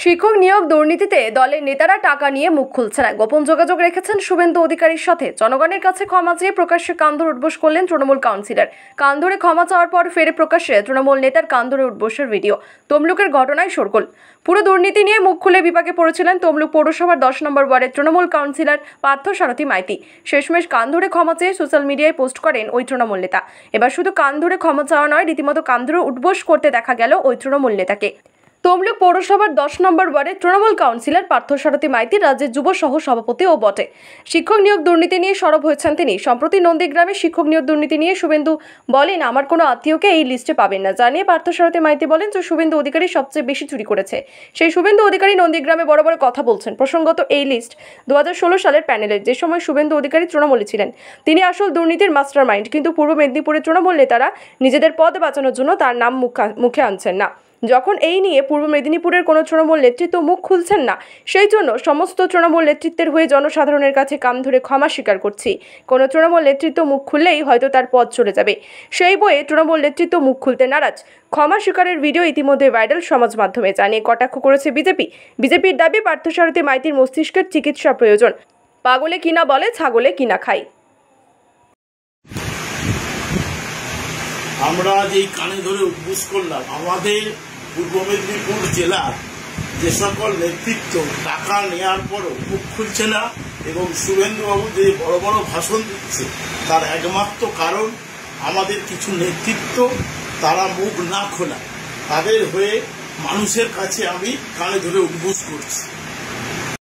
শিক্ষক নিয়োগ দুর্নীতিতে দলের নেতারা টাকা নিয়ে মুখ খুলছে না। গোপন যোগাযোগ রেখেছেন শুভেন্দু অধিকারীর সাথে। জনগণের কাছে ক্ষমা চেয়ে প্রকাশ্যে কান ধরে উঠবোস করলেন তৃণমূল কাউন্সিলর। কান ধরে ক্ষমা চাওয়ার পর ফেরে প্রকাশ্যে তৃণমূল নেতার কান ধরে উঠবোসের ভিডিও। তমলুকের ঘটনায় শোরগোল। পুরো দুর্নীতি নিয়ে মুখ খুলে বিপাকে পড়েছিলেন তমলুক পৌরসভার 10 নম্বর ওয়ার্ডের তৃণমূল কাউন্সিলর পার্থসারথী মাইতি। শেষমেশ কান ধরে ক্ষমা চেয়ে সোশ্যাল মিডিয়ায় পোস্ট করেন ওই তৃণমূল নেতা। এবার শুধু কান ধরে ক্ষমা চাওয়া নয়, রীতিমতো কান ধরে উঠবোস করতে দেখা গেল ওই তৃণমূল নেতাকে। তমলুক পৌরসভার 10 নম্বর ওয়ার্ডের তৃণমূল কাউন্সিলর পার্থসারথী মাইতি রাজ্যের যুব সহ সভাপতি ও বটে। শিক্ষক নিয়োগ দুর্নীতি নিয়ে সরব হয়েছেন তিনি। সম্প্রতি নন্দীগ্রামে শিক্ষক নিয়োগ দুর্নীতি নিয়ে শুভেন্দু বলেন, আমার কোনো আত্মীয়কে এই লিস্টে পাবেন না। জানিয়ে পার্থসারথী মাইতি বলেন যে শুভেন্দু অধিকারী সবচেয়ে বেশি চুরি করেছে। সেই শুভেন্দু অধিকারী নন্দীগ্রামে বড় বড় কথা বলছেন। প্রসঙ্গত এই লিস্ট 2016 সালের প্যানেলের, যে সময় শুভেন্দু অধিকারী তৃণমূলে ছিলেন। তিনি আসল দুর্নীতির মাস্টার মাইন্ড, কিন্তু পূর্ব মেদিনীপুরের তৃণমূল নেতারা নিজেদের পদ বাঁচানোর জন্য তার নাম মুখে আনছেন না। যখন এই নিয়ে পূর্ব মেদিনীপুরের কোনো তৃণমূল নেতৃত্ব মুখ খুলছেন না, সেই জন্য সমস্ত তৃণমূল নেতৃত্বের হয়ে জনসাধারণের কাছে কান ধরে ক্ষমা স্বীকার করছি। কোনো তৃণমূল নেতৃত্ব মুখ খুললেই হয়তো তার পদ চলে যাবে, সেই বয়ে তৃণমূল নেতৃত্ব মুখ খুলতে নারাজ। ক্ষমা স্বীকারের ভিডিও ইতিমধ্যে ভাইরাল সমাজ মাধ্যমে। জানিয়ে কটাক্ষ করেছে বিজেপির দাবি পার্থসারথী মাইতির মস্তিষ্কের চিকিৎসা প্রয়োজন। পাগলে কিনা বলে, ছাগলে কিনা খাই। আমরা যে কানে ধরে উদ্বোস করলাম, আমাদের পূর্ব মেদিনীপুর জেলার যে সকল নেতৃত্ব টাকা নেওয়ার পরও মুখ খুলছে না এবং শুভেন্দুবাবু যে বড় বড় ভাষণ দিচ্ছে, তার একমাত্র কারণ আমাদের কিছু নেতৃত্ব তারা মুখ না খোলা। তাদের হয়ে মানুষের কাছে আমি কানে ধরে উদ্বোস করছি।